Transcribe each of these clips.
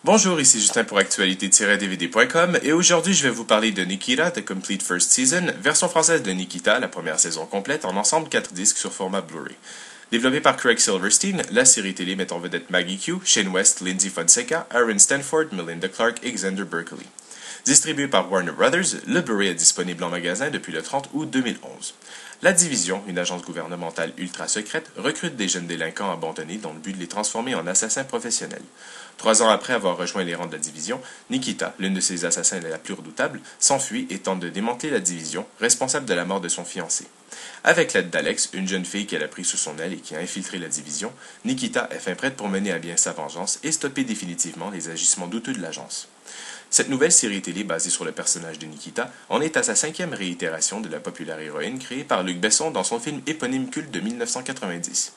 Bonjour, ici Justin pour actualité-dvd.com et aujourd'hui je vais vous parler de Nikita, The Complete First Season, version française de Nikita, la première saison complète, en ensemble 4 disques sur format Blu-ray. Développée par Craig Silverstein, la série télé met en vedette Maggie Q, Shane West, Lindsay Fonseca, Aaron Stanford, Melinda Clarke et Xander Berkeley. Distribué par Warner Brothers, le Blu-ray est disponible en magasin depuis le 30 août 2011. La Division, une agence gouvernementale ultra secrète, recrute des jeunes délinquants abandonnés dans le but de les transformer en assassins professionnels. 3 ans après avoir rejoint les rangs de la Division, Nikita, l'une de ses assassins la plus redoutable, s'enfuit et tente de démanteler la Division, responsable de la mort de son fiancé. Avec l'aide d'Alex, une jeune fille qu'elle a prise sous son aile et qui a infiltré la Division, Nikita est fin prête pour mener à bien sa vengeance et stopper définitivement les agissements douteux de l'agence. Cette nouvelle série télé basée sur le personnage de Nikita en est à sa 5e réitération de la populaire héroïne créée par Luc Besson dans son film éponyme culte de 1990.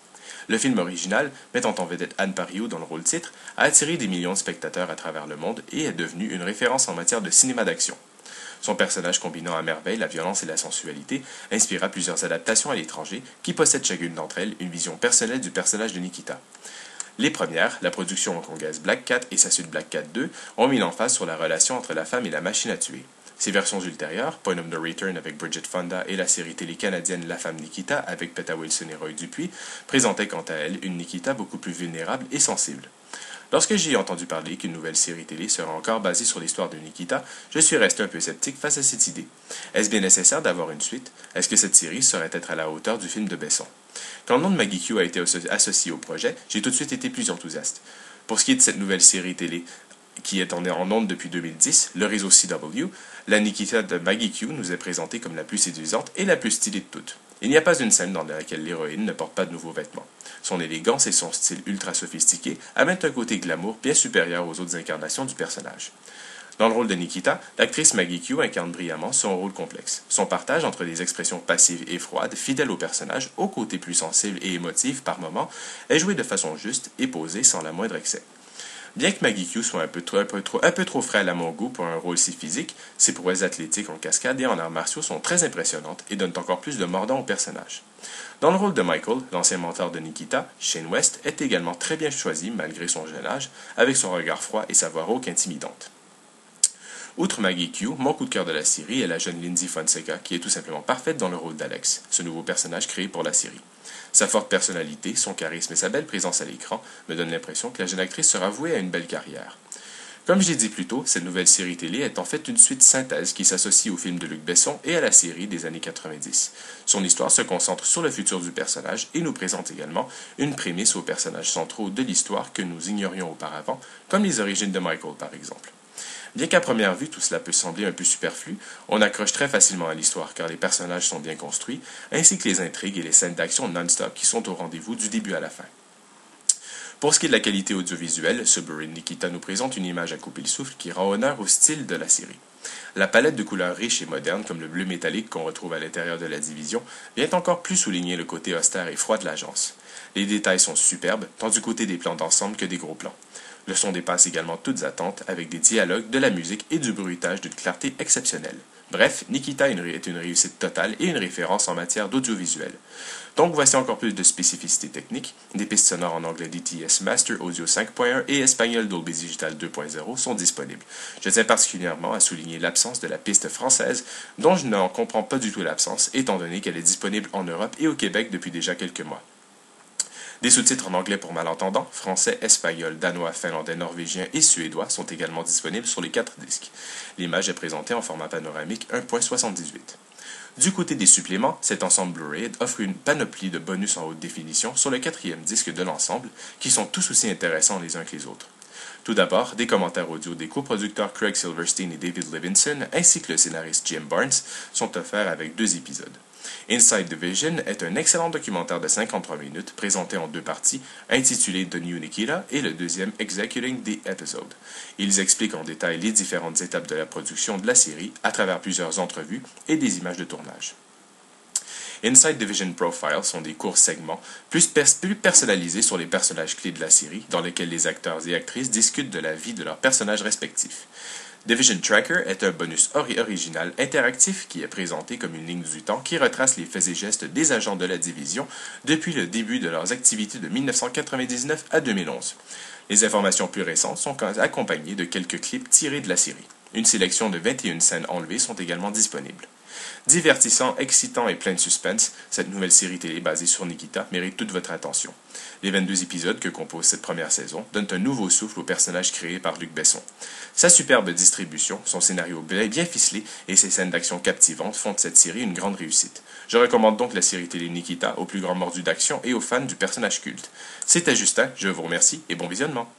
Le film original, mettant en vedette Anne Parillaud dans le rôle titre, a attiré des millions de spectateurs à travers le monde et est devenu une référence en matière de cinéma d'action. Son personnage combinant à merveille la violence et la sensualité inspira plusieurs adaptations à l'étranger qui possèdent chacune d'entre elles une vision personnelle du personnage de Nikita. Les premières, la production hongkongaise Black Cat et sa suite Black Cat 2, ont mis l'emphase sur la relation entre la femme et la machine à tuer. Ces versions ultérieures, Point of No Return avec Bridget Fonda et la série télé canadienne La femme Nikita avec Peta Wilson et Roy Dupuis, présentaient quant à elles une Nikita beaucoup plus vulnérable et sensible. Lorsque j'ai entendu parler qu'une nouvelle série télé serait encore basée sur l'histoire de Nikita, je suis resté un peu sceptique face à cette idée. Est-ce bien nécessaire d'avoir une suite? Est-ce que cette série saurait être à la hauteur du film de Besson? Quand le nom de Maggie Q a été associé au projet, j'ai tout de suite été plus enthousiaste. Pour ce qui est de cette nouvelle série télé, qui est en ondes depuis 2010, le réseau CW, la Nikita de Maggie Q nous est présentée comme la plus séduisante et la plus stylée de toutes. Il n'y a pas une scène dans laquelle l'héroïne ne porte pas de nouveaux vêtements. Son élégance et son style ultra sophistiqué amènent un côté glamour bien supérieur aux autres incarnations du personnage. Dans le rôle de Nikita, l'actrice Maggie Q incarne brillamment son rôle complexe. Son partage entre des expressions passives et froides, fidèles au personnage, au côté plus sensible et émotif par moments, est joué de façon juste et posée sans la moindre excès. Bien que Maggie Q soit un peu trop frêle à mon goût pour un rôle si physique, ses prouesses athlétiques en cascade et en arts martiaux sont très impressionnantes et donnent encore plus de mordant au personnage. Dans le rôle de Michael, l'ancien mentor de Nikita, Shane West est également très bien choisi malgré son jeune âge, avec son regard froid et sa voix rauque intimidante. Outre Maggie Q, mon coup de cœur de la série est la jeune Lindsay Fonseca, qui est tout simplement parfaite dans le rôle d'Alex, ce nouveau personnage créé pour la série. Sa forte personnalité, son charisme et sa belle présence à l'écran me donnent l'impression que la jeune actrice sera vouée à une belle carrière. Comme je l'ai dit plus tôt, cette nouvelle série télé est en fait une suite synthèse qui s'associe au film de Luc Besson et à la série des années 90. Son histoire se concentre sur le futur du personnage et nous présente également une prémisse aux personnages centraux de l'histoire que nous ignorions auparavant, comme les origines de Michael par exemple. Bien qu'à première vue tout cela peut sembler un peu superflu, on accroche très facilement à l'histoire car les personnages sont bien construits, ainsi que les intrigues et les scènes d'action non-stop qui sont au rendez-vous du début à la fin. Pour ce qui est de la qualité audiovisuelle, ce Blu-ray de Nikita nous présente une image à couper le souffle qui rend honneur au style de la série. La palette de couleurs riches et modernes, comme le bleu métallique qu'on retrouve à l'intérieur de la division, vient encore plus souligner le côté austère et froid de l'agence. Les détails sont superbes, tant du côté des plans d'ensemble que des gros plans. Le son dépasse également toutes attentes, avec des dialogues, de la musique et du bruitage d'une clarté exceptionnelle. Bref, Nikita est une réussite totale et une référence en matière d'audiovisuel. Donc voici encore plus de spécificités techniques. Des pistes sonores en anglais DTS Master Audio 5.1 et espagnol Dolby Digital 2.0 sont disponibles. Je tiens particulièrement à souligner l'absence de la piste française, dont je n'en comprends pas du tout l'absence, étant donné qu'elle est disponible en Europe et au Québec depuis déjà quelques mois. Des sous-titres en anglais pour malentendants, français, espagnol, danois, finlandais, norvégien et suédois sont également disponibles sur les 4 disques. L'image est présentée en format panoramique 1.78. Du côté des suppléments, cet ensemble Blu-ray offre une panoplie de bonus en haute définition sur le 4e disque de l'ensemble, qui sont tous aussi intéressants les uns que les autres. Tout d'abord, des commentaires audio des coproducteurs Craig Silverstein et David Levinson, ainsi que le scénariste Jim Barnes, sont offerts avec 2 épisodes. Inside Division est un excellent documentaire de 53 minutes présenté en 2 parties, intitulé The New Nikita et le deuxième Executing the Episode. Ils expliquent en détail les différentes étapes de la production de la série à travers plusieurs entrevues et des images de tournage. Inside Division Profile sont des courts segments plus personnalisés sur les personnages clés de la série, dans lesquels les acteurs et actrices discutent de la vie de leurs personnages respectifs. Division Tracker est un bonus original interactif qui est présenté comme une ligne du temps qui retrace les faits et gestes des agents de la division depuis le début de leurs activités de 1999 à 2011. Les informations plus récentes sont accompagnées de quelques clips tirés de la série. Une sélection de 21 scènes enlevées sont également disponibles. Divertissant, excitant et plein de suspense, cette nouvelle série télé basée sur Nikita mérite toute votre attention. Les 22 épisodes que compose cette première saison donnent un nouveau souffle au personnage créé par Luc Besson. Sa superbe distribution, son scénario bien ficelé et ses scènes d'action captivantes font de cette série une grande réussite. Je recommande donc la série télé Nikita aux plus grands mordus d'action et aux fans du personnage culte. C'était Justin, je vous remercie et bon visionnement.